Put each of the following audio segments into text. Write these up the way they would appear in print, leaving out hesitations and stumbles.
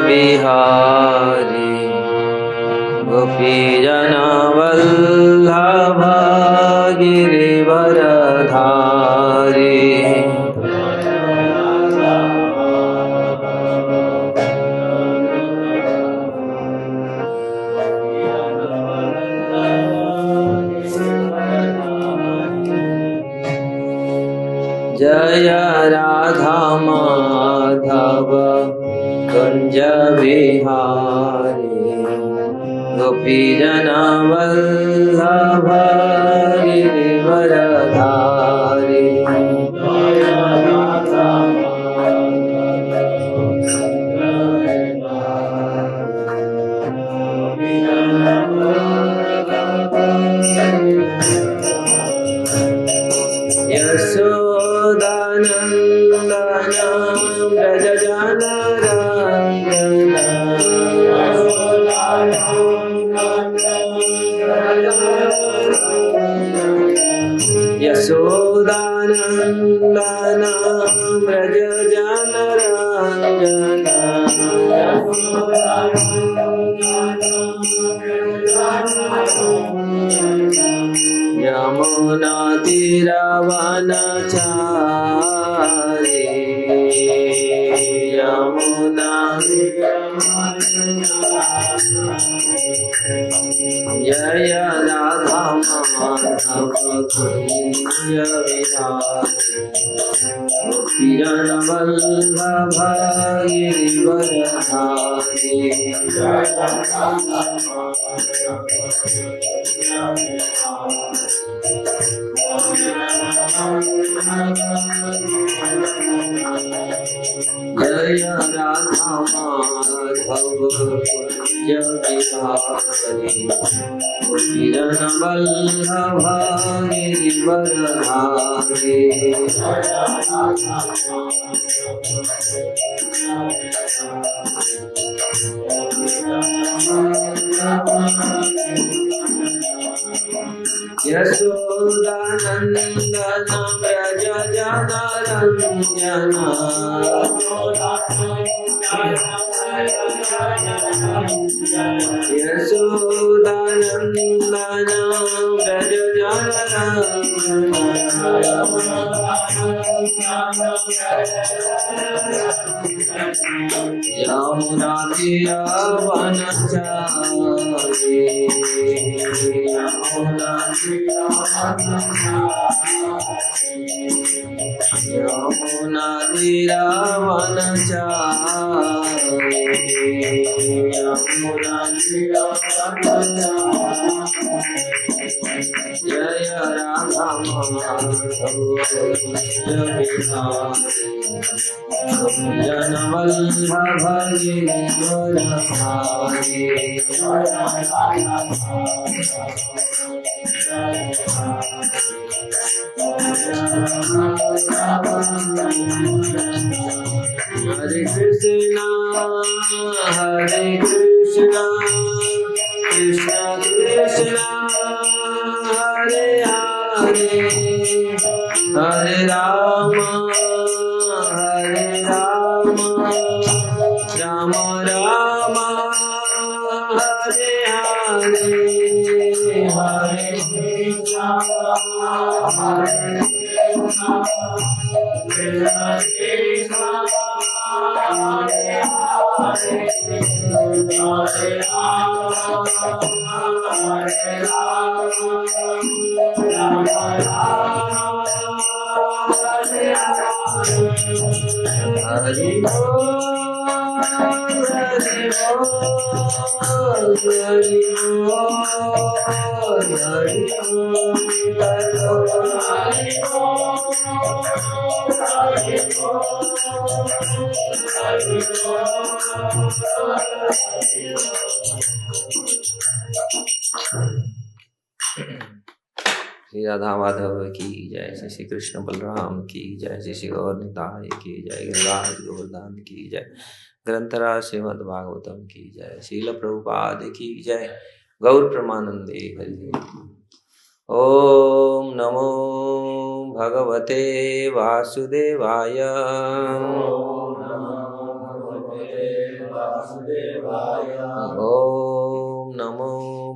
बिहारी गोपीजन वल्लभ गिरिवरधारी जय राधा माधव कुंज बिहारी गोपीजन वल्लभ गिरिवरधारी यशोदानंदन व्रज जनरंजन यमुना तीरवनचारी यमुना जय राधा माधव कुंज बिहारी गोपीजन वल्लभ गिरिवरधारी जय राधा माधव कुंज बिहारी गोपीजन वल्लभ गिरिवरधारी यशोदानंदन व्रज जनरंजन यशोदानंदन व्रज जनरंजन यमुना तीरवनचारी यमुना तीरवनचारी यमुना जय राधा माधव जन वल्लभ गिरिवरधारी हरे कृष्णा कृष्ण कृष्ण हरे हरे हरे राम राम राम हरे हरे हरे श्री राधा माधव की जय, श्री कृष्ण बलराम की जय, श्री गौर निताय की जय, गिरिराज गोवर्धन की जय, ग्रंथराज श्रीमद् भागवतम की जय, श्रील प्रभुपाद की जय, गौर प्रमानंदे हरि। ओम नमो भगवते वासुदेवाय। ओम नमो भगवते ओम नमो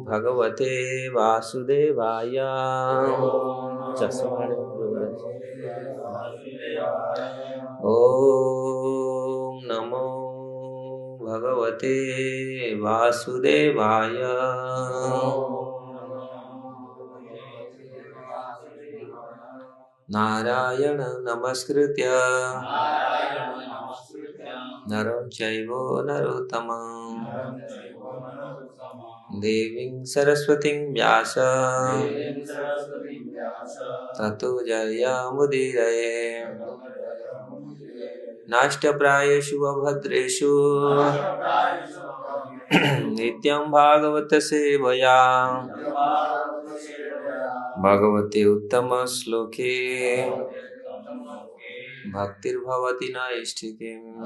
भगवते वासुदेवाय। ओम नमो भगवते वासुदेवाय। नारायण नमस्कृत्य नरं चैव नरोत्तमं देवीं सरस्वतीं व्यास ततो जयमुदीरये। नाष्टप्रायेषु अभद्रेषु नित्यं भागवत सेवया भगवते उत्तम श्लोके भक्तिर्भवति नैष्ठिकीम्।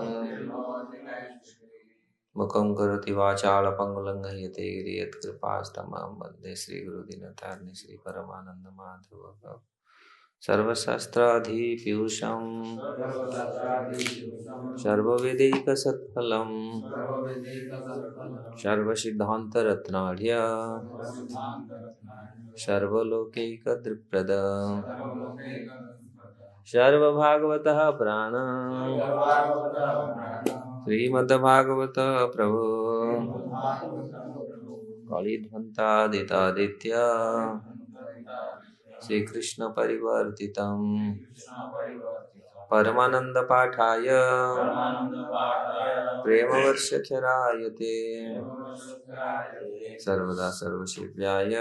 मुखं करोति वाचालं लङ्घयते यत्कृपास्तमहं वन्दे श्रीगुरुदीनतारिणि श्रीपरमानन्दमाधवं सर्वशास्त्राधिपीयूषं सर्ववेदैकसत्फलं सर्वसिद्धान्तरत्नाढ्य सर्वलोकैकदृक्प्रदं सर्वभागवतः प्राण श्रीमद्भागवत प्रभु कलिध्वंतादितादित्य श्रीकृष्ण परिवर्तितं परमानंद पाठाय प्रेमवर्षख्यरायते सर्वदा सर्वसेव्याय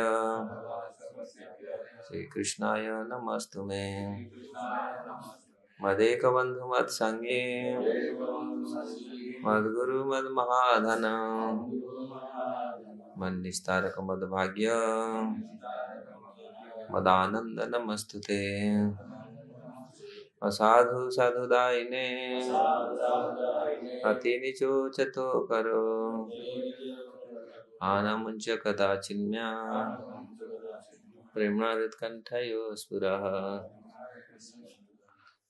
श्रीकृष्णाय नमस्तुमे। मदेकबन्धु मत्संगे मद्गुरु मद्महाधन मन्निस्तारक मद्भाग्य मदानंद नमस्तुते। असाधु साधुदायिने अतिनिचोचतो करो आनमुञ्च कदाचिन्म्या प्रेमादत्कंठयो स्फुरः।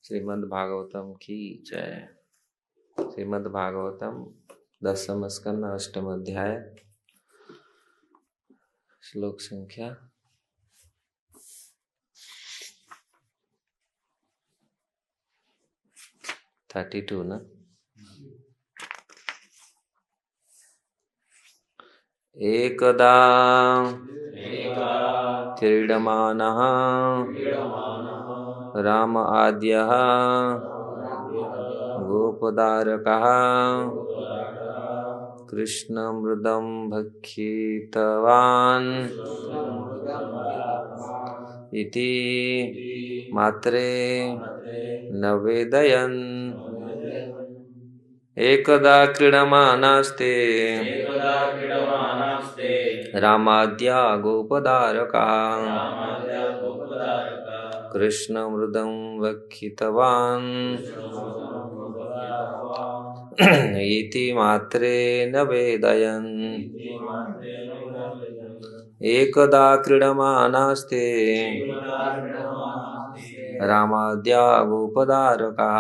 श्रीमद्भागवतम की जय। श्रीमद्भागवतम 10th स्कंद 8th अध्याय श्लोक संख्या 32 ना। एकदा क्रीडमानः राम आद्यः गोपदारकः कृष्णमृदं भक्षितवान् इति मात्रे न वेदयन्। एकदा क्रीडमानास्ते रामाद्या गोपदारका कृष्णमृदं भक्षितवान् इति मात्रे न वेदयन्। एकदा क्रीडमानास्ते रामाद्या गोपदारका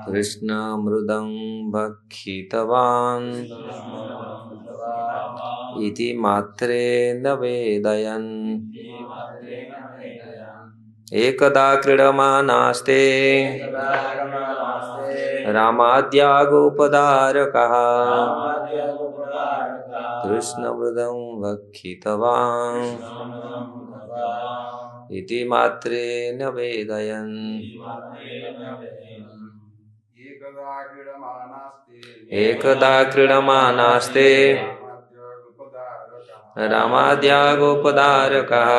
कृष्णमृदं भक्षितवान् इति मात्रे न वेदयन्। एकदा क्रीडमानास्ते रामाद्या गोपदारकः कृष्णमृदं भक्षितवान् इति मात्रे न वेदयन्। एकदा क्रीडमानास्ते रामाद्या गोपदारकः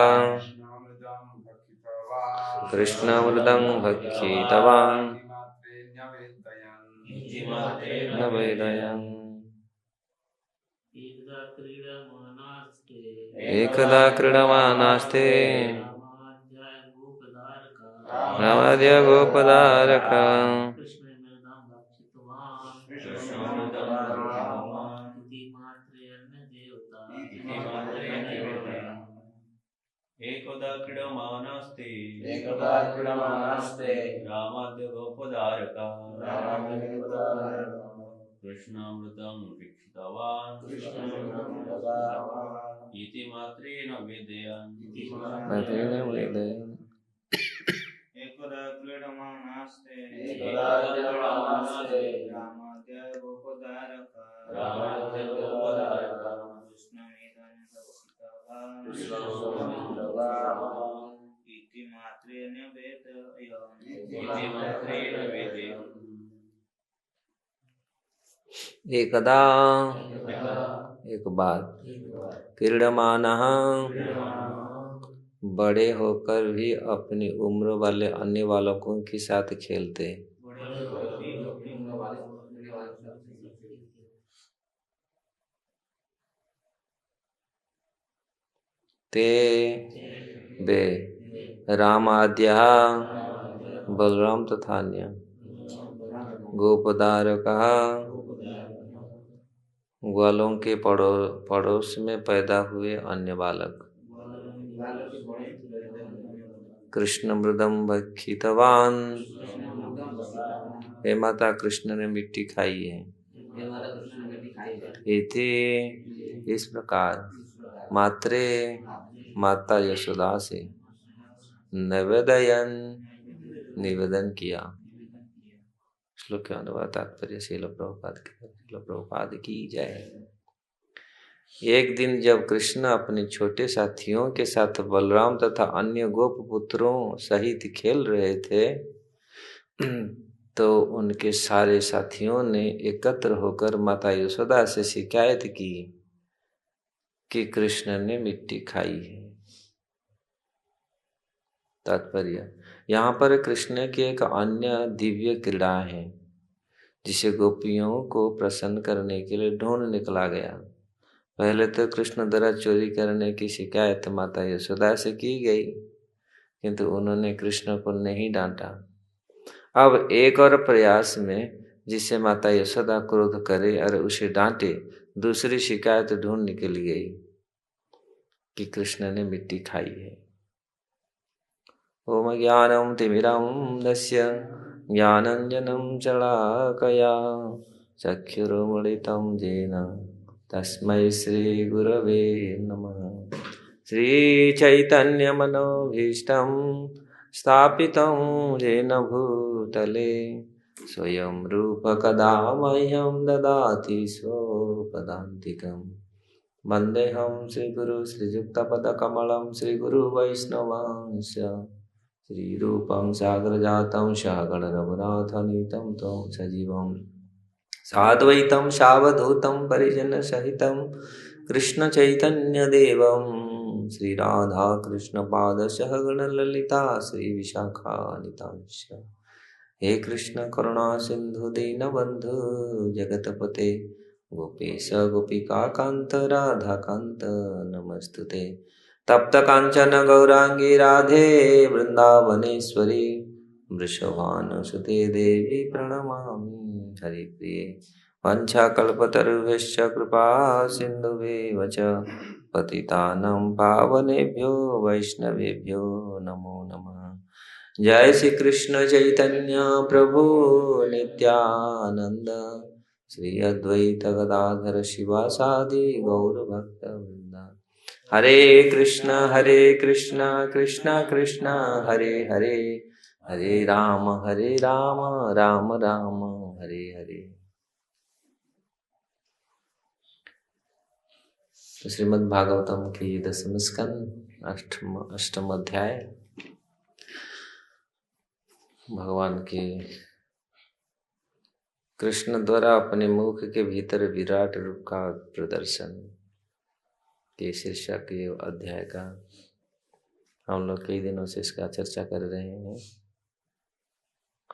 कृष्णमृदं भक्षितवान् न वेदयन्। एकदा क्रीडमानास्ते रामाद्या गोपदारकः एकदा क्रीडमानास्ते रामाद्य गोपदारकः कृष्णामृतं वीक्षितवान् इति मात्रेण वेदयन् एकदा क्रीडमानास्ते रामाद्य गोपदारका कृष्णमिदं भक्षितवान् इति मात्रेण वेदयन्। एकदा एक बार क्रीडमानः बड़े होकर भी अपनी उम्र वाले अन्य बालकों के साथ खेलते। ते वे रामाद्यः बलराम तथा अन्य गोपदारकः ग्वालों के पड़ोस में पैदा हुए अन्य बालक कृष्ण मृदम भक्षितवान हे माता कृष्ण ने मिट्टी खाई है। इति इस प्रकार मात्रे माता यशोदा से निवेदन किया। श्लोक के अनुवाद तात्पर्य श्रील प्रभुपाद की जय। एक दिन जब कृष्ण अपने छोटे साथियों के साथ बलराम तथा अन्य गोप पुत्रों सहित खेल रहे थे तो उनके सारे साथियों ने एकत्र होकर माता यशोदा से शिकायत की कि कृष्ण ने मिट्टी खाई है। तात्पर्य यहाँ पर कृष्ण की एक अन्य दिव्य क्रीड़ा है जिसे गोपियों को प्रसन्न करने के लिए ढूंढ निकला गया। पहले तो कृष्ण द्वारा चोरी करने की शिकायत माता यशोदा से की गई किंतु उन्होंने कृष्ण को नहीं डांटा। अब एक और प्रयास में जिससे माता यशोदा क्रोध करे और उसे डांटे दूसरी शिकायत ढूंढ निकल गई कि कृष्ण ने मिट्टी खाई है। ओम ज्ञानम तिमिरंधस्य ज्ञानंजनं शलाकया चक्षुरुन्मिलितं येन तस्मै श्री गुरवे नमः। श्री चैतन्य मनोभीष्टं स्थापितं येन भूतले स्वयं रूप कदा मह्यं ददाति स्वपदान्तिकम्। वन्देऽहं श्रीगुरु श्रीयुक्तपदकमलं श्रीगुरु वैष्णवांश श्रीरूपं सागरजातं सहगण रघुनाथनीतं तं सजीवं साद्वैतं सावधूतं परिजनसहितं कृष्ण चैतन्यदेवं श्रीराधा कृष्णपाद सहगण ललिता श्रीविशाखान्वितांश्च। हे कृष्ण करुणा सिंधु दीनबंधु जगतपते गोपेश गोपिका कांत राधा कांत नमस्तुते। तप्त कांचन गौरांगी राधे वृंदावनेश्वरी वृषभानुसुते देवी प्रणमामि हरिप्रिये। वंशाकल्पतरुभ्यश्च कृपा सिन्धुभ्येव च पतितानं पावनेभ्यो वैष्णवेभ्यो नमो नमः। जय श्री कृष्ण चैतन्य प्रभु नित्यानंद श्री अद्वैत गदाधर शिवासादि गौर भक्त वृंदा। हरे कृष्ण कृष्ण कृष्ण हरे हरे हरे राम राम राम हरे हरे। तो श्रीमद् भागवतम के 10वें स्कंद अष्टम अध्याय भगवान के कृष्ण द्वारा अपने मुख के भीतर विराट रूप का प्रदर्शन के शीर्षक के अध्याय का हम लोग कई दिनों से इसका चर्चा कर रहे हैं।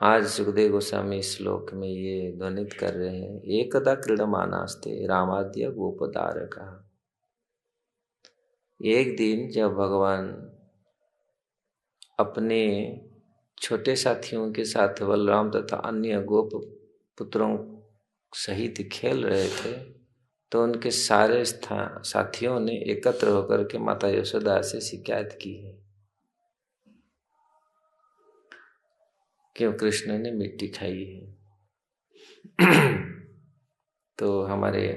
आज सुखदेव गोस्वामी श्लोक में ये ध्वनित कर रहे हैं, एकदा क्रीडमानास्ते रामाद्य गोपदारका। एक दिन जब भगवान अपने छोटे साथियों के साथ बलराम तथा अन्य गोप पुत्रों सहित खेल रहे थे तो उनके सारे साथियों ने एकत्र होकर के माता यशोदा से शिकायत की है कि कृष्ण ने मिट्टी खाई है। तो हमारे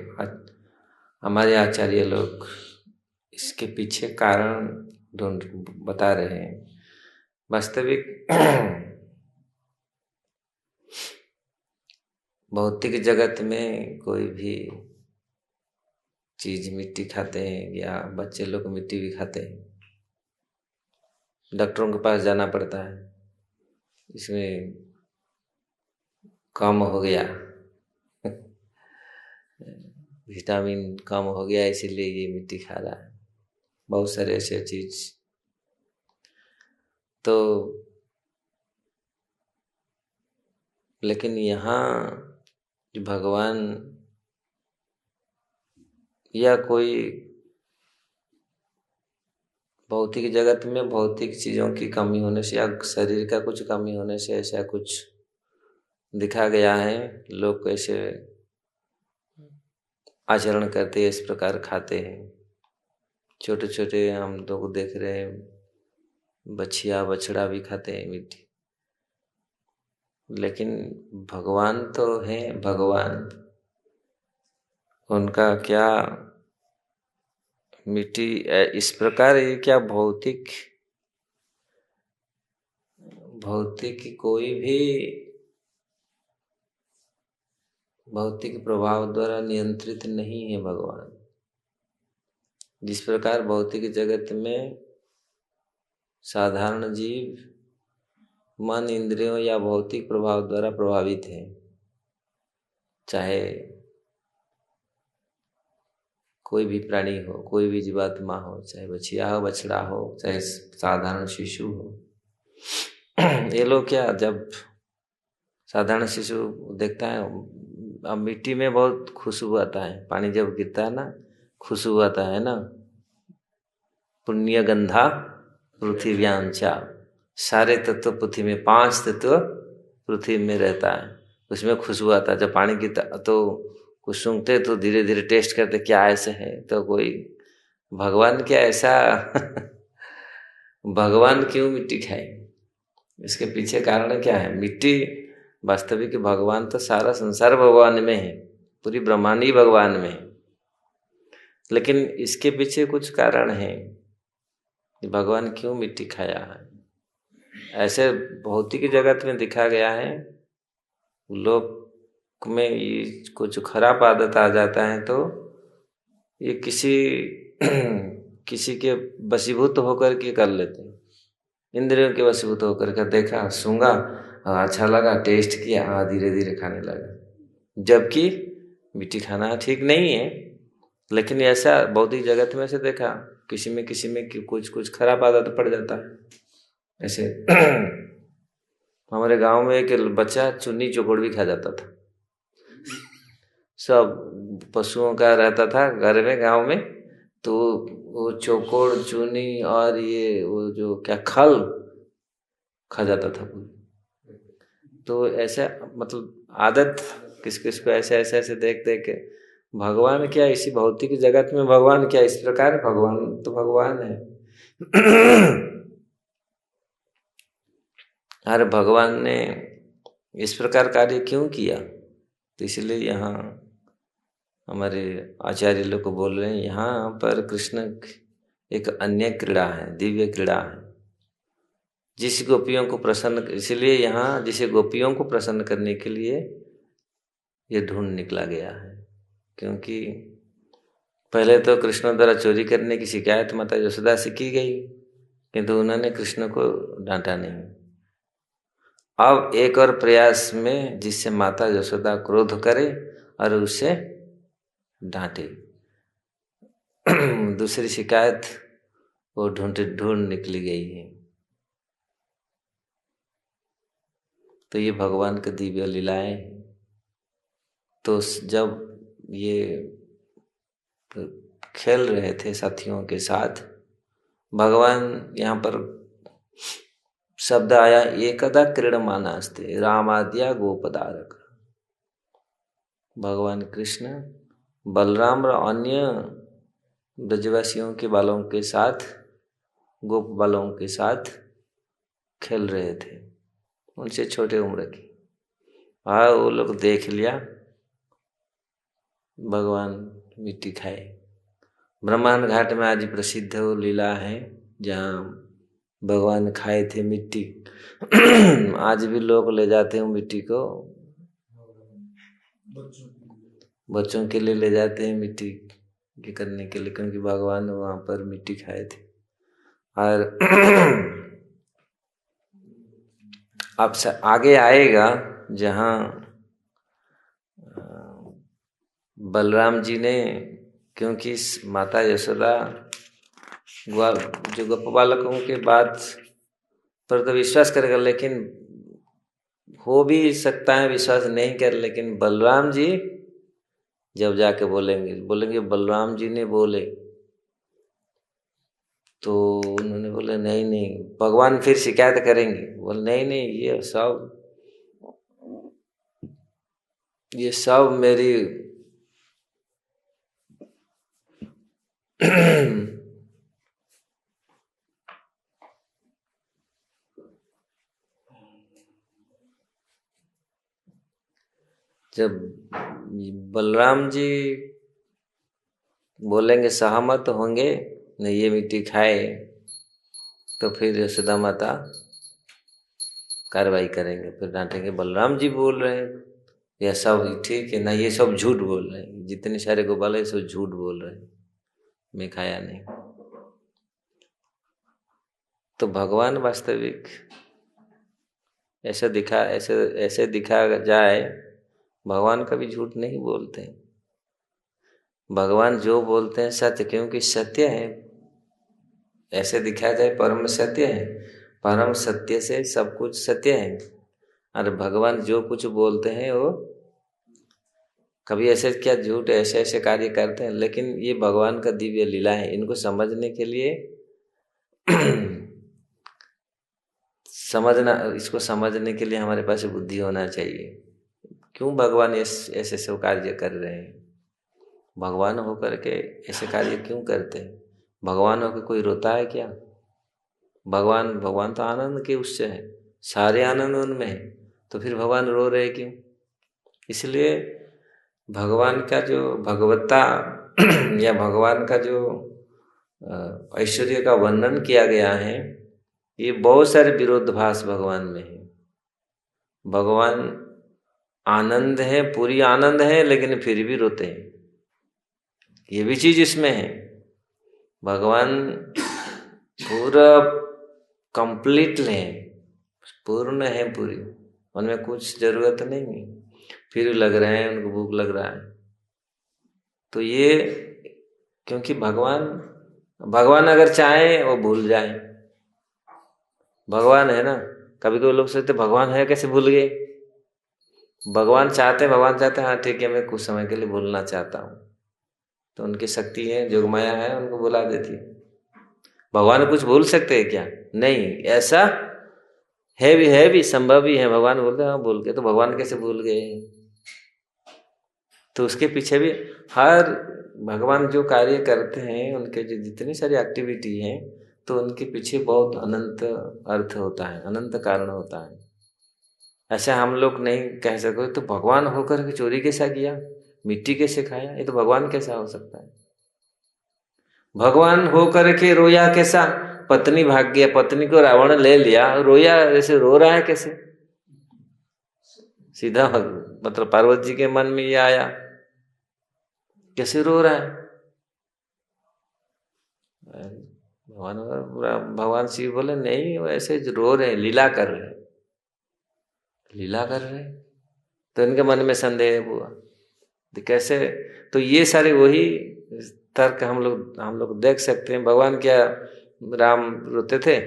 आचार्य लोग इसके पीछे कारण बता रहे हैं। वास्तविक भौतिक जगत में कोई भी चीज मिट्टी खाते हैं या बच्चे लोग मिट्टी भी खाते हैं, डॉक्टरों के पास जाना पड़ता है, इसमें कम हो गया विटामिन कम हो गया इसीलिए ये मिट्टी खा रहा है, बहुत सारे ऐसे चीज। तो लेकिन यहाँ जो भगवान या कोई भौतिक जगत में भौतिक चीजों की कमी होने से या शरीर का कुछ कमी होने से ऐसा कुछ दिखा गया है, लोग कैसे आचरण करते हैं, इस प्रकार खाते हैं। छोटे छोटे हम लोग देख रहे हैं, बछिया बछड़ा भी खाते हैं मिट्टी। लेकिन भगवान तो है, भगवान उनका क्या मिट्टी इस प्रकार ये क्या भौतिक कोई भी भौतिक प्रभाव द्वारा नियंत्रित नहीं है भगवान। जिस प्रकार भौतिक जगत में साधारण जीव मन इंद्रियों या भौतिक प्रभाव द्वारा प्रभावित है, चाहे कोई भी प्राणी हो, कोई भी जीवात्मा हो, चाहे बछिया हो, बछड़ा हो, चाहे साधारण शिशु हो। ये लोग क्या, जब साधारण शिशु देखता है, अब मिट्टी में बहुत खुशबू आता है, पानी जब गिरता है ना खुशबू आता है ना, पुण्य गंधा पृथ्व्यांचा, सारे तत्व पृथ्वी में 5 तत्व पृथ्वी में रहता है, उसमें खुशबू आता है। जब पानी गिरता तो कुछ सूंघते तो धीरे धीरे टेस्ट करते क्या ऐसे है, तो कोई भगवान क्या ऐसा भगवान क्यों मिट्टी खाए, इसके पीछे कारण क्या है? मिट्टी वास्तविक भगवान तो सारा संसार भगवान में है, पूरी ब्रह्मांड ही भगवान में है, लेकिन इसके पीछे कुछ कारण है कि भगवान क्यों मिट्टी खाया है। ऐसे भौतिक जगत में दिखा गया है, लोग में ये कुछ खराब आदत आ जाता है तो ये किसी के वशीभूत होकर के कर लेते हैं, इंद्रियों के वशीभूत होकर के देखा, सूंघा, अच्छा लगा, टेस्ट किया, धीरे धीरे खाने लगा, जबकि मिट्टी खाना ठीक नहीं है। लेकिन ऐसा भौतिक जगत में से देखा, किसी में कुछ खराब आदत पड़ जाता है। ऐसे हमारे गांव में एक बच्चा चुन्नी चोकोड़ भी खा जाता था, सब पशुओं का रहता था घर में, गांव में, तो वो चोकोड़ चुनी और ये वो जो क्या खल खा जाता था। तो ऐसा मतलब आदत किस किस को ऐसे देख के भगवान क्या इसी भौतिक जगत में भगवान क्या इस प्रकार, भगवान तो भगवान है। अरे भगवान ने इस प्रकार कार्य क्यों किया, तो इसलिए यहाँ हमारे आचार्य लोग को बोल रहे हैं, यहाँ पर कृष्ण एक अन्य क्रीड़ा है, दिव्य क्रीड़ा है, जिस गोपियों को प्रसन्न, इसलिए यहाँ जिसे गोपियों को प्रसन्न करने के लिए ये ढूंढ निकला गया है। क्योंकि पहले तो कृष्ण द्वारा चोरी करने की शिकायत माता यशोदा से की गई, किंतु उन्होंने कृष्ण को डांटा नहीं। अब एक और प्रयास में जिससे माता यशोदा क्रोध करे और उसे डांटे, दूसरी शिकायत वो ढूंढ निकली गई है। तो ये भगवान की दिव्य लीलाएं। तो जब ये खेल रहे थे साथियों के साथ, भगवान यहाँ पर शब्द आया, एकदा क्रीडमानास्ते रामाद्या गोपदारक। भगवान कृष्ण बलराम और अन्य ब्रजवासियों के बालों के साथ, गोप बालों के साथ खेल रहे थे, उनसे छोटे उम्र की। वो लोग देख लिया, भगवान मिट्टी खाए। ब्रह्मांड घाट में आज प्रसिद्ध वो लीला है जहाँ भगवान खाए थे मिट्टी। आज भी लोग ले जाते हैं मिट्टी को, बच्चों के लिए ले जाते हैं मिट्टी के करने के लिए, क्योंकि भगवान वहाँ पर मिट्टी खाए थे। और अब आगे आएगा जहाँ बलराम जी ने, क्योंकि माता यशोदा जो गोप बालकों के बात पर तो विश्वास करेगा, लेकिन हो भी सकता है विश्वास नहीं कर, लेकिन बलराम जी जब जाके बोलेंगे बलराम जी ने बोले, तो उन्होंने बोले नहीं नहीं, भगवान फिर शिकायत करेंगे, बोले नहीं नहीं, ये सब मेरी जब बलराम जी बोलेंगे, सहमत होंगे नहीं ये मिट्टी खाए, तो फिर यशोदा माता कार्रवाई करेंगे, फिर डांटेंगे बलराम जी बोल रहे हैं यह सब ठीक है ना, ये सब झूठ बोल रहे हैं, जितने सारे गोपाल है सब झूठ बोल रहे हैं, मैं खाया नहीं। तो भगवान वास्तविक ऐसे दिखा जाए, भगवान कभी झूठ नहीं बोलते। भगवान जो बोलते हैं सत्य, क्योंकि सत्य है। ऐसे दिखाया जाए परम सत्य है, परम सत्य से सब कुछ सत्य है। और भगवान जो कुछ बोलते हैं वो कभी ऐसे क्या झूठ ऐसे कार्य करते हैं, लेकिन ये भगवान का दिव्य लीला है। इनको समझने के लिए इसको समझने के लिए हमारे पास बुद्धि होना चाहिए। क्यों भगवान ऐसे सब कार्य कर रहे हैं? भगवान होकर के ऐसे कार्य क्यों करते हैं? भगवान होकर कोई रोता है क्या? भगवान तो आनंद के उससे है, सारे आनंद उनमें है, तो फिर भगवान रो रहे क्यों? इसलिए भगवान का जो भगवत्ता या भगवान का जो ऐश्वर्य का वर्णन किया गया है, ये बहुत सारे विरोधाभास भगवान में है। भगवान आनंद है, पूरी आनंद है, लेकिन फिर भी रोते हैं, ये भी चीज इसमें है। भगवान पूरा कंप्लीट है, पूर्ण है, पूरी, उनमें कुछ जरूरत नहीं है, फिर लग रहे हैं उनको भूख लग रहा है। तो ये क्योंकि भगवान अगर चाहे वो भूल जाए, भगवान है ना। कभी कोई लोग सोचते भगवान है कैसे भूल गए? भगवान चाहते हैं हाँ ठीक है, मैं कुछ समय के लिए भूलना चाहता हूँ, तो उनकी शक्ति है, जोगमाया है, उनको बुला देती है। भगवान कुछ भूल सकते हैं क्या? नहीं, ऐसा है भी संभव भी है। भगवान बोलते हैं हाँ भूल गए, तो भगवान कैसे भूल गए? तो उसके पीछे भी हर भगवान जो कार्य करते हैं, उनके जो जितनी सारी एक्टिविटी है, तो उनके पीछे बहुत अनंत अर्थ होता है, अनंत कारण होता है। ऐसा हम लोग नहीं कह सकते तो भगवान होकर के चोरी कैसा किया, मिट्टी कैसे खाया, ये तो भगवान कैसा हो सकता है? भगवान होकर के रोया कैसा? पत्नी भाग गया, पत्नी को रावण ले लिया, रोया, ऐसे रो रहा है कैसे? सीधा मतलब पार्वती जी के मन में ये आया, कैसे रो रहा है? भगवान शिव बोले नहीं, वो ऐसे रो रहे, लीला कर रहे। तो इनके मन में संदेह हुआ, तो कैसे? तो ये सारे वही तर्क हम लोग देख सकते हैं। भगवान क्या राम रोते थे?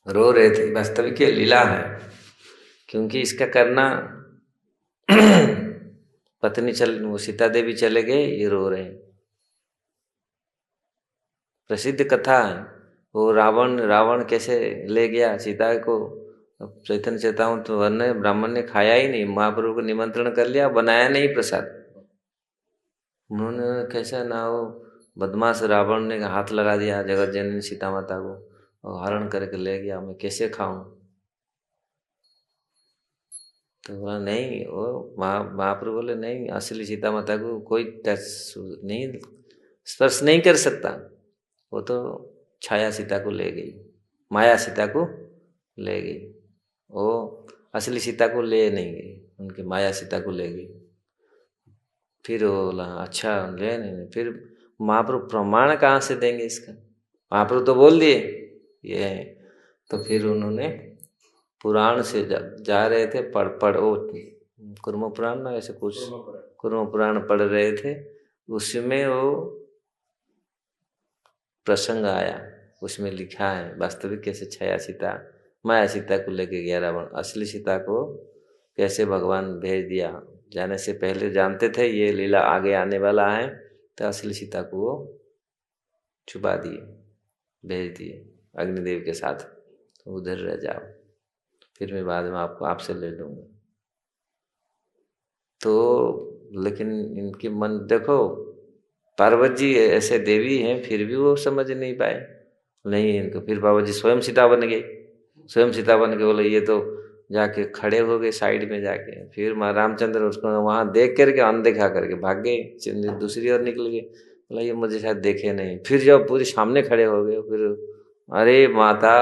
रो रहे थे, वास्तविक ये लीला है, क्योंकि इसका करना पत्नी वो सीता देवी चले गए, ये रो रहे हैं। प्रसिद्ध कथा है वो, रावण कैसे ले गया सीता को। चैतन्य चेतावंत वरने ब्राह्मण ने खाया ही नहीं, महाप्रभु को निमंत्रण कर लिया, बनाया नहीं प्रसाद। उन्होंने कैसा ना हो, बदमाश रावण ने हाथ लगा दिया जगत जननी सीता माता को और हरण करके ले गया, मैं कैसे खाऊं? तो बोला नहीं, वो महाप्रभु बोले नहीं, असली सीता माता को कोई टच नहीं, स्पर्श नहीं कर सकता। वो तो छाया सीता को ले गई, माया सीता को ले गई, वो असली सीता को ले नहीं गई, उनकी माया सीता को ले गई। फिर वो बोला अच्छा ले नहीं, फिर महाप्रभु प्रमाण कहाँ से देंगे इसका, महाप्रभु तो बोल दिए ये है। तो फिर उन्होंने पुराण से जा रहे थे, पढ़ वो कुर्म पुराण ना ऐसे कुछ कुर्म पुराण पढ़ रहे थे, उसमें वो प्रसंग आया, उसमें लिखा है वास्तविक कैसे छाया सीता माया सीता को लेके गया रावण, असली सीता को कैसे भगवान भेज दिया। जाने से पहले जानते थे ये लीला आगे आने वाला है, तो असली सीता को वो छुपा दिए, भेज दिए अग्निदेव के साथ, तो उधर रह जाओ, फिर मैं बाद में आपसे ले लूँगा। तो लेकिन इनकी मन देखो, पार्वती जी ऐसे देवी हैं फिर भी वो समझ नहीं पाए, नहीं इनको। फिर बाबा जी स्वयं सीता बन गए, स्वयं सीता बन के बोले ये तो जाके खड़े हो गए साइड में जाके। फिर माँ रामचंद्र उसको वहाँ देख करके अनदेखा करके भाग गए, दूसरी ओर निकल गए, बोला ये मुझे शायद देखे नहीं। फिर जब पूरे सामने खड़े हो गए, फिर अरे माता,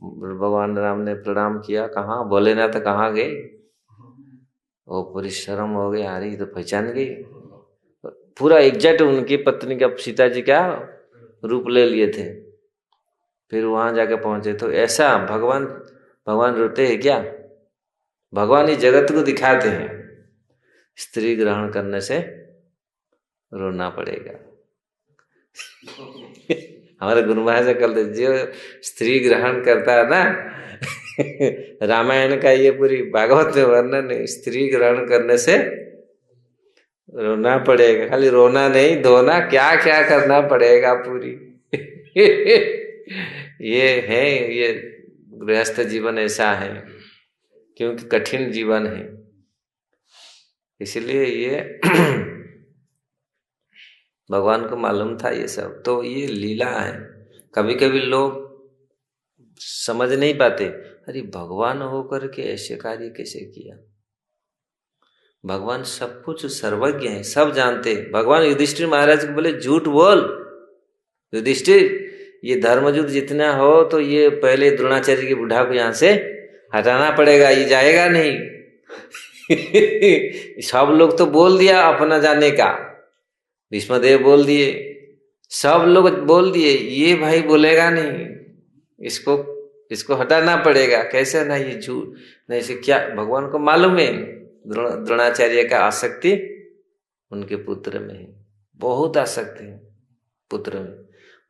भगवान राम ने प्रणाम किया, कहाँ भोलेनाथ कहाँ गए, वो पूरी शर्म हो गई, अरे ये तो पहचान गई, पूरा एग्जैक्ट उनकी पत्नी का सीता जी का रूप ले लिए थे। फिर वहां जाके पहुंचे तो ऐसा भगवान रोते हैं क्या, भगवान इस जगत को दिखाते हैं, स्त्री ग्रहण करने से रोना पड़ेगा। हमारे गुरु महाराज कहते जो स्त्री ग्रहण करता है ना रामायण का ये पूरी भागवत में वर्णन है, स्त्री ग्रहण करने से रोना पड़ेगा, खाली रोना नहीं धोना क्या क्या करना पड़ेगा पूरी ये है, ये गृहस्थ जीवन ऐसा है, क्योंकि कठिन जीवन है, इसलिए ये भगवान को मालूम था ये सब। तो ये लीला है, कभी कभी लोग समझ नहीं पाते, अरे भगवान होकर के ऐसे कार्य कैसे किया। भगवान सब कुछ सर्वज्ञ है, सब जानते हैं। भगवान युधिष्ठिर महाराज को बोले झूठ बोल युधिष्ठिर, ये धर्मयुद्ध जितना हो तो ये पहले द्रोणाचार्य के बुढ़ा को यहाँ से हटाना पड़ेगा, ये जाएगा नहीं सब लोग तो बोल दिया अपना जाने का, भीष्मदेव बोल दिए, सब लोग बोल दिए, ये भाई बोलेगा नहीं, इसको हटाना पड़ेगा, कैसे ना, ये झूठ नहीं से क्या। भगवान को मालूम है द्रोणाचार्य का आसक्ति उनके पुत्र में है, बहुत आसक्ति है पुत्र में।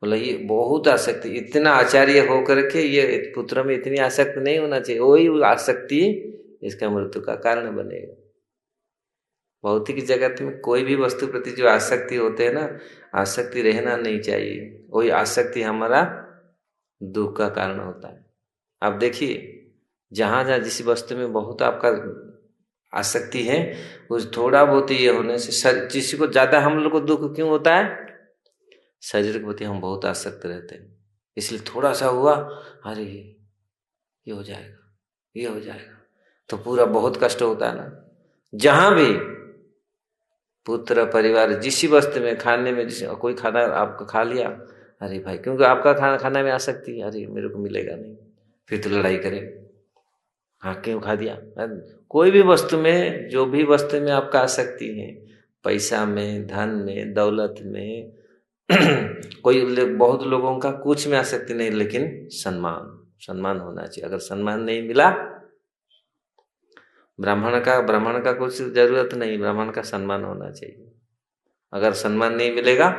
बोला ये बहुत आसक्ति, इतना आचार्य होकर के ये पुत्र में इतनी आसक्ति नहीं होना चाहिए, वही आसक्ति इसका मृत्यु का कारण बनेगा। भौतिक जगत में कोई भी वस्तु प्रति जो आसक्ति होते हैं ना, आसक्ति रहना नहीं चाहिए, वही आसक्ति हमारा दुख का कारण होता है। आप देखिए जहाँ जहाँ जिस वस्तु में बहुत आपका आसक्ति है, उस थोड़ा बहुत ये होने से जिसी को ज्यादा हम लोग को दुख क्यों होता है, शरीर के प्रति हम बहुत आसक्त रहते हैं, इसलिए थोड़ा सा हुआ अरे ये हो जाएगा, ये हो जाएगा, तो पूरा बहुत कष्ट होता है ना। जहां भी पुत्र परिवार जिस वस्तु में खाने में, जिस कोई खाना आपको खा लिया, अरे भाई क्योंकि आपका खाना खाने में आसक्ति है, अरे मेरे को मिलेगा नहीं, फिर तो लड़ाई करे, हाँ क्यों खा दिया। कोई भी वस्तु में, जो भी वस्तु में आपका आसक्ति है, पैसा में, धन में, दौलत में कोई बहुत लोगों का कुछ में आसक्ति नहीं, लेकिन सम्मान होना चाहिए। अगर सम्मान नहीं मिला, ब्राह्मण का कुछ जरूरत नहीं, ब्राह्मण का सम्मान होना चाहिए। अगर सम्मान नहीं मिलेगा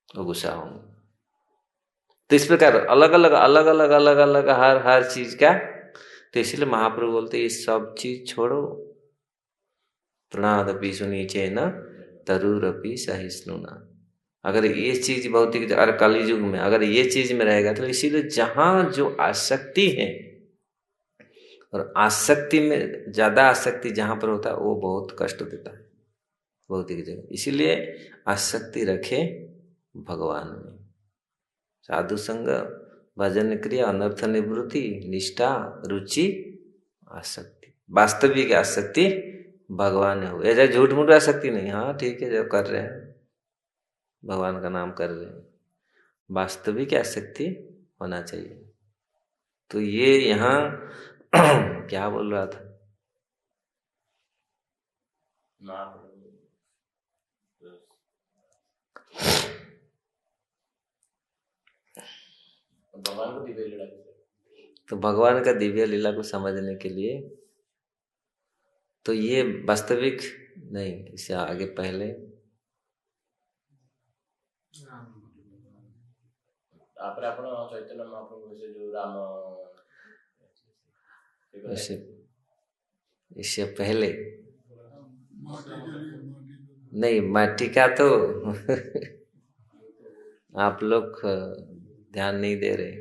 तो गुस्सा होंगे। तो इस प्रकार अलग अलग हर चीज का, तो इसलिए महाप्रभु बोलते ये सब चीज छोड़ो, प्रणादपि सुनीचे न तरुरपि सहिष्णुना। अगर ये चीज भौतिक, अगर कलयुग में अगर ये चीज में रहेगा, तो इसीलिए जहां जो आसक्ति है, और आसक्ति में ज्यादा आसक्ति जहां पर होता है वो बहुत कष्ट देता है भौतिक जगह। इसीलिए आसक्ति रखे भगवान में, साधु संग भजन क्रिया, अनर्थ निवृत्ति, निष्ठा, रुचि, आसक्ति। वास्तविक आसक्ति भगवान में हो, ऐसा झूठ मूठ आसक्ति नहीं। हाँ ठीक है, जो कर रहे हैं भगवान का नाम कर रहे हैं, वास्तविक आसक्ति होना चाहिए। तो ये यहाँ क्या बोल रहा था? भगवान को दिव्य लीला, तो भगवान का दिव्य लीला को समझने के लिए तो ये वास्तविक नहीं, इससे आगे पहले तापर आपण चैतन्य महाप्रभु से जो राम इससे पहले नहीं, माटी का तो आप लोग ध्यान नहीं दे रहे।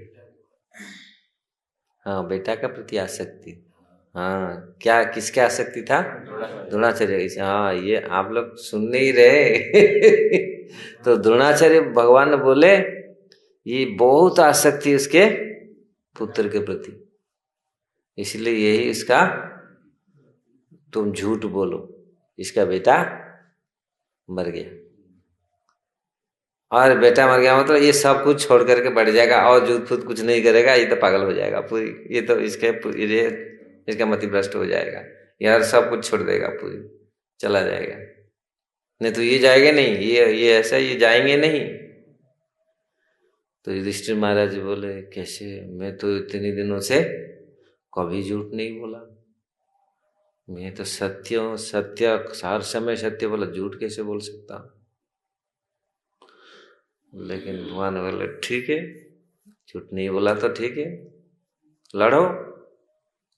हाँ, बेटा का प्रति आसक्ति। हाँ, क्या किसके आसक्ति था? द्रोणाचार्य। हाँ, ये आप लोग सुन नहीं रहे। तो द्रोणाचार्य भगवान ने बोले ये बहुत आसक्ति उसके पुत्र के प्रति, इसलिए यही इसका तुम झूठ बोलो, इसका बेटा मर गया। और बेटा मर गया मतलब ये सब कुछ छोड़ करके बढ़ जाएगा और जूत फूत कुछ नहीं करेगा, ये तो पागल हो जाएगा पूरी, ये तो इसका मति भ्रष्ट हो जाएगा, यार सब कुछ छोड़ देगा, पूरी चला जाएगा। नहीं तो ये जाएगा नहीं, ये ऐसा, ये जाएंगे नहीं। तो युधिष्ठिर महाराज बोले कैसे, मैं तो इतने दिनों से कभी झूठ नहीं बोला, मैं तो सत्य हर समय सत्य बोला, झूठ कैसे बोल सकता। लेकिन भगवान बोले ठीक है, झूठ नहीं बोला तो ठीक है, लड़ो,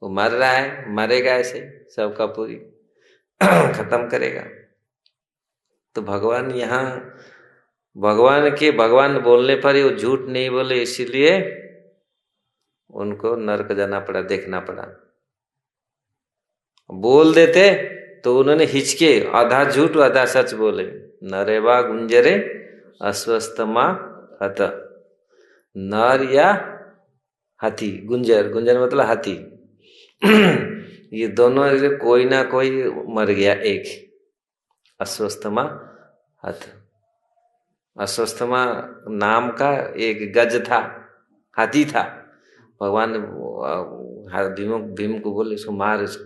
वो मर रहा है, मरेगा ऐसे सबका पूरी खत्म करेगा। तो भगवान यहाँ भगवान बोलने पर ही वो झूठ नहीं बोले, इसीलिए उनको नरक जाना पड़ा, देखना पड़ा। बोल देते तो उन्होंने हिचके, आधा झूठ आधा सच बोले। नरेवा गुंजरे अस्वस्थमा हत, नर या हाथी, गुंजर मतलब हाथी ये दोनों कोई ना कोई मर गया एक। अस्वस्थमा हत, अस्वस्थमा नाम का एक गज था, हाथी था। भगवान भीम को बोले इसको मार, इसको।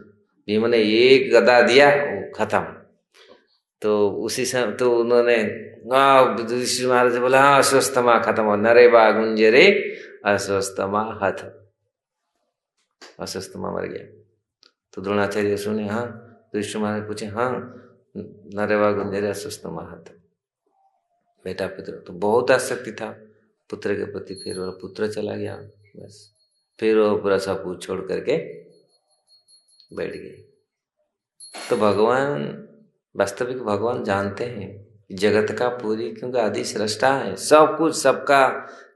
भीम ने एक गदा दिया, वो खत्म। तो उसी समय तो उन्होंने युधिष्ठिर महाराज बोला हाँ अस्वस्थमा खत्म हो, नरे बा गुंजरे अस्वस्थमा हथ, अस्वस्थमा मर गया। तो द्रोणाचार्य सुने, हाँ। युधिष्ठिर महाराज पूछे, हाँ नरे बा गुंजरे अस्वस्थमा हथ, बेटा पुत्र। तो बहुत आसक्ति था पुत्र के प्रति। फिर वो पुत्र चला गया, बस फिर वो पूरा सब कुछ छोड़ करके बैठ गए। तो भगवान, वास्तविक भगवान जानते हैं जगत का पूरी, क्योंकि आदि सृष्टा है, सब कुछ सबका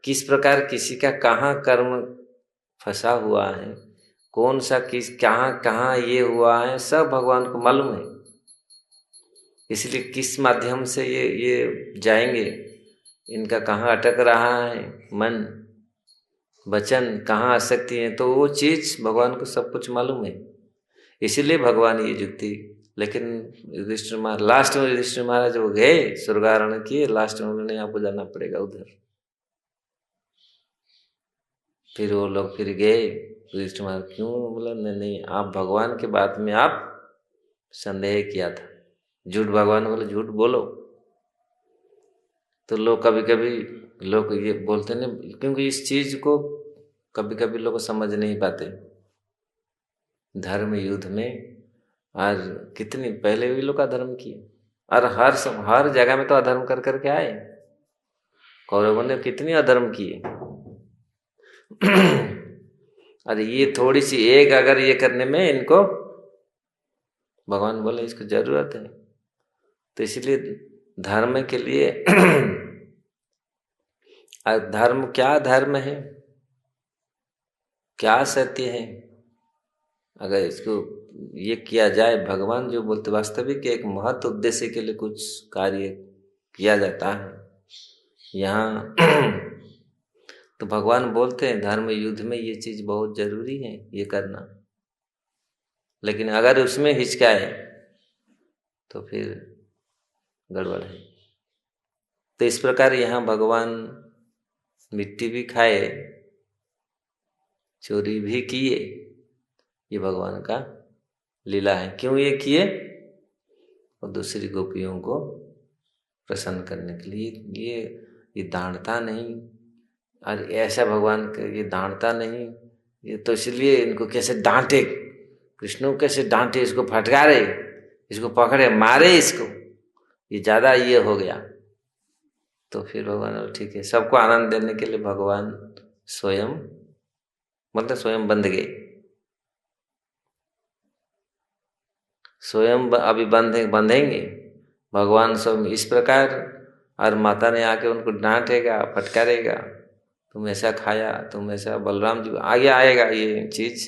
किस प्रकार किसी का कहाँ कर्म फंसा हुआ है, कौन सा किस कहाँ ये हुआ है, सब भगवान को मालूम है। इसलिए किस माध्यम से ये जाएंगे, इनका कहाँ अटक रहा है मन वचन, कहाँ आसक्ति है, तो वो चीज भगवान को सब कुछ मालूम है। इसीलिए भगवान ये युक्ति। लेकिन युधिष्ठिर महाराज, लास्ट में युधिष्ठिर महाराज वो गए स्वर्गारोहण किए, लास्ट में उन्होंने आपको जाना पड़ेगा उधर। फिर वो लोग फिर गए, युधिष्ठिर महाराज क्यों, बोला नहीं आप भगवान के बात में आप संदेह किया था, झूठ। भगवान बोले झूठ बोलो। तो लोग कभी कभी लोग ये बोलते नहीं, क्योंकि इस चीज को कभी कभी लोग समझ नहीं पाते। धर्म युद्ध में आज कितनी पहले भी लोग अधर्म किए, और हर जगह में तो अधर्म कर करके आए। कौरवों ने कितनी अधर्म किए। अरे ये थोड़ी सी एक अगर ये करने में इनको भगवान बोले इसको जरूरत है। तो इसलिए धर्म के लिए धर्म क्या धर्म है, क्या सत्य है, अगर इसको ये किया जाए, भगवान जो बोलते वास्तविक एक महत्व उद्देश्य के लिए कुछ कार्य किया जाता है यहाँ। तो भगवान बोलते हैं धर्म युद्ध में ये चीज बहुत जरूरी है ये करना, लेकिन अगर उसमें हिचकाए तो फिर गड़बड़ है। तो इस प्रकार यहाँ भगवान मिट्टी भी खाए, चोरी भी किए, ये भगवान का लीला है। क्यों ये किए? और दूसरी गोपियों को प्रसन्न करने के लिए। ये दांड़ता नहीं, और ऐसा भगवान ये दांड़ता नहीं, ये तो इसलिए इनको कैसे डांटे, कृष्ण को कैसे डांटे, इसको फटकारे, इसको पकड़े, मारे इसको, ये ज्यादा ये हो गया। तो फिर भगवान ठीक है, सबको आनंद देने के लिए भगवान स्वयं मतलब स्वयं बंध गए, स्वयं अभी बंधेंगे भगवान स्वयं इस प्रकार। और माता ने आके उनको डांटेगा, फटकारेगा, तुम ऐसा खाया, तुम ऐसा। बलराम जी आगे आएगा ये चीज,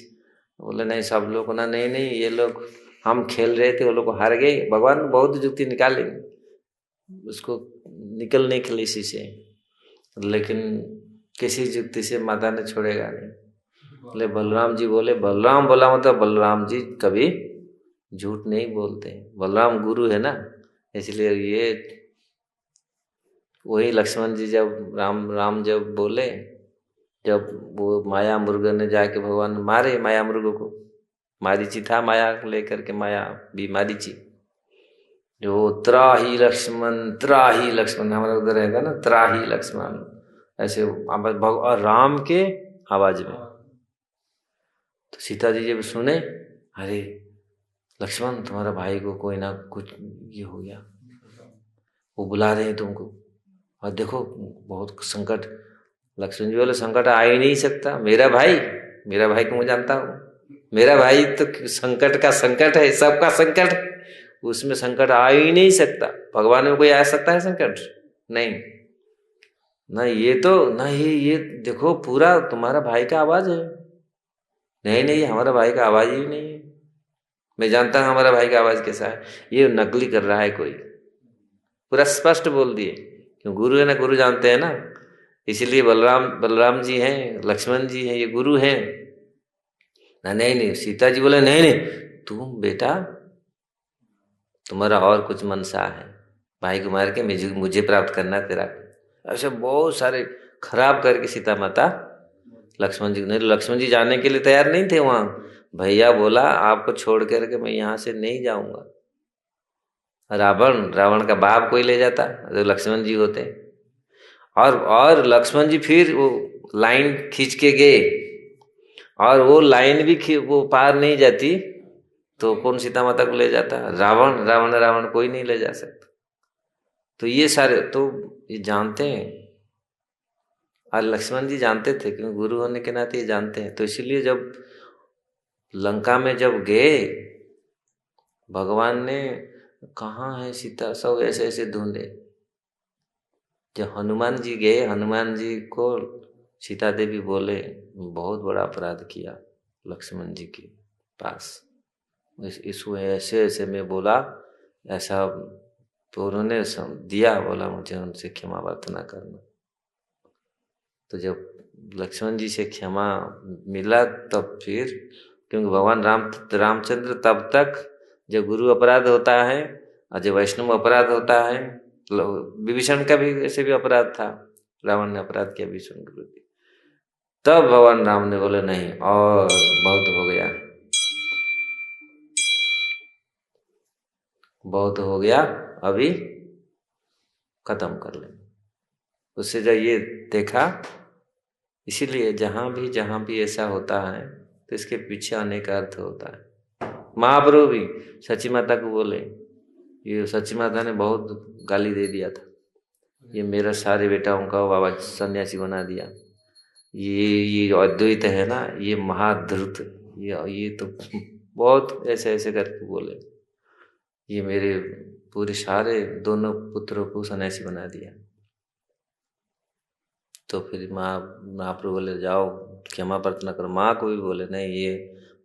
बोले नहीं सब लोग ना, नहीं ये लोग, हम खेल रहे थे, वो लोग हार गए। भगवान बहुत युक्ति निकाले उसको निकलने के लिए इसी से, लेकिन किसी युक्ति से माता ने छोड़ेगा नहीं। बोले बलराम जी बोले, बलराम बोला मतलब बलराम जी कभी झूठ नहीं बोलते, बलराम गुरु है ना, इसलिए ये वही लक्ष्मण जी जब राम जब बोले, जब वो माया मृग ने जाके भगवान मारे माया मृग को, मारीची था माया लेकर के, माया भी मारीची, जो त्राही लक्ष्मण हमारा उधर रहेगा ना, त्राही लक्ष्मण, ऐसे और राम के आवाज में। तो सीता जी जब सुने, अरे लक्ष्मण तुम्हारा भाई को कोई ना कुछ ये हो गया, वो बुला रहे हैं तुमको, और देखो बहुत संकट। लक्ष्मण जी बोले संकट आ ही नहीं सकता, मेरा भाई को मैं जानता हूँ, मेरा भाई तो संकट का संकट है, सबका संकट है, उसमें संकट आ ही नहीं सकता। भगवान में कोई आ सकता है संकट? नहीं ना, ये तो ना, ये देखो पूरा तुम्हारा भाई का आवाज है। नहीं हमारा भाई का आवाज ही नहीं है, मैं जानता हूं हमारा भाई का आवाज कैसा है, ये नकली कर रहा है कोई। पूरा स्पष्ट बोल दिए, क्यों गुरु है ना, गुरु जानते हैं ना, इसीलिए बलराम जी हैं, लक्ष्मण जी हैं, ये गुरु हैं ना। नहीं सीता जी बोले नहीं तुम बेटा, तुम्हारा और कुछ मनसा है, भाई को मार के मुझे प्राप्त करना तेरा। ऐसे बहुत सारे खराब करके सीता माता लक्ष्मण जी जाने के लिए तैयार नहीं थे वहां। भैया बोला आपको छोड़ करके मैं यहाँ से नहीं जाऊंगा। रावण का बाप कोई ले जाता तो लक्ष्मण जी होते, और लक्ष्मण जी फिर वो लाइन खींच के गए, और वो लाइन भी वो पार नहीं जाती तो कौन सीता माता को ले जाता? रावण कोई नहीं ले जा सकता। तो ये सारे तो ये जानते हैं, और लक्ष्मण जी जानते थे, क्योंकि गुरु होने के नाते ये जानते हैं। तो इसीलिए जब लंका में जब गए, भगवान ने कहाँ है सीता, सब ऐसे ऐसे ढूंढे। जब हनुमान जी गए, हनुमान जी को सीता देवी बोले बहुत बड़ा अपराध किया लक्ष्मण जी के पास, इसको ऐसे ऐसे में बोला ऐसा, तो उन्होंने दिया, बोला मुझे उनसे क्षमा प्रार्थना करना। तो जब लक्ष्मण जी से क्षमा मिला तब फिर, क्योंकि भगवान रामचंद्र तब तक जब गुरु अपराध होता है और जब वैष्णव अपराध होता है, विभीषण का भी ऐसे भी अपराध था, रावण ने अपराध किया विभीषण के प्रति, तब भगवान राम ने बोले नहीं और बहुत हो गया, अभी खत्म कर ले। उससे जब ये देखा, इसीलिए जहां भी ऐसा होता है तो इसके पीछे अनेक अर्थ होता है। महाप्रभु भी सची माता को बोले, ये सची माता ने बहुत गाली दे दिया था, ये मेरा सारे बेटाओं का बाबा सन्यासी बना दिया, ये अद्वैत है ना, ये महाधृत, ये तो बहुत ऐसे ऐसे करके बोले, ये मेरे पूरे सारे दोनों पुत्रों को सन्यासी बना दिया। तो फिर महाप्रभु बोले जाओ क्षमा प्रार्थना करो। माँ को भी बोले नहीं, ये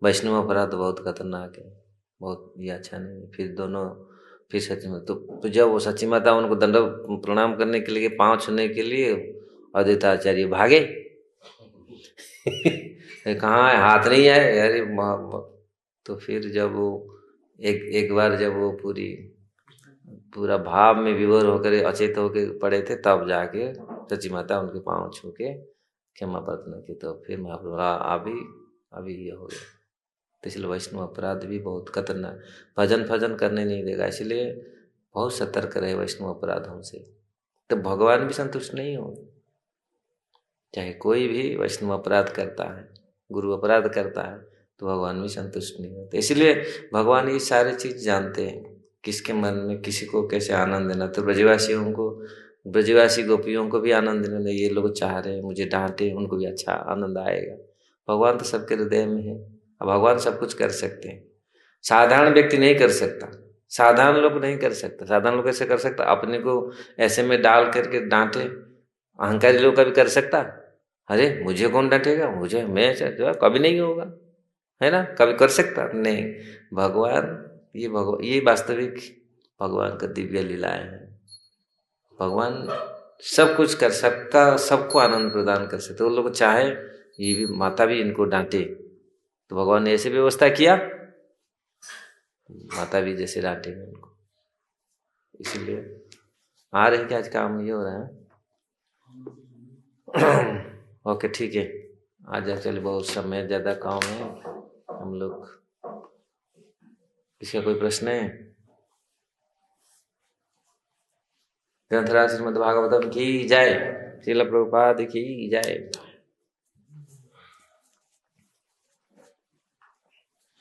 वैष्णव अपराध बहुत खतरनाक है, बहुत ये अच्छा नहीं है। फिर सची माता तो जब वो सची माता उनको दंड प्रणाम करने के लिए, पाँव छूने के लिए, अद्वैताचार्य भागे, कहाँ है, हाथ नहीं है, अरे तो फिर जब वो एक बार जब वो पूरा भाव में विभोर होकर अचेत होकर पड़े थे, तब जाके सची माता उनके पांव छू के क्षमा प्रार्थना की, तो फिर महाप्रभु अभी ये हो गया। तो इसलिए वैष्णव अपराध भी बहुत खतरनाक, भजन फजन करने नहीं देगा, इसलिए बहुत सतर्क रहे वैष्णव अपराधों से। तो भगवान भी संतुष्ट नहीं हो, चाहे कोई भी वैष्णव अपराध करता है, गुरु अपराध करता है, तो भगवान भी संतुष्ट नहीं होते। इसलिए भगवान ये सारी चीज जानते हैं, किसके मन में किसी को कैसे आनंद देना। तो ब्रजवासी गोपियों को भी आनंद देना, ये लोग चाह रहे हैं मुझे डांटे, उनको भी अच्छा आनंद आएगा। भगवान तो सबके हृदय में है, अब भगवान सब कुछ कर सकते हैं, साधारण व्यक्ति नहीं कर सकता, साधारण लोग नहीं कर सकता। साधारण लोग कैसे कर सकता, अपने को ऐसे में डाल करके डांटे, अहंकारी लोग कभी कर सकता? अरे मुझे कौन डांटेगा, मुझे, मैं कभी नहीं होगा, है ना, कभी कर सकता नहीं। भगवान ये वास्तविक भगवान का दिव्य लीलाएं हैं। भगवान सब कुछ कर सकता, सबको आनंद प्रदान कर सकते। वो लोग चाहे ये भी माता भी इनको डांटे, तो भगवान ने ऐसे व्यवस्था किया, माता भी जैसे डांटेंगे उनको। इसलिए आ रहे कि आज काम ये हो रहा है। ओके ठीक है, आ जा, चलिए, बहुत समय ज़्यादा काम है हम लोग। इसका कोई प्रश्न है? ग्रंथराज श्रीमद् भागवतम की जय, श्रील प्रभुपाद की जय।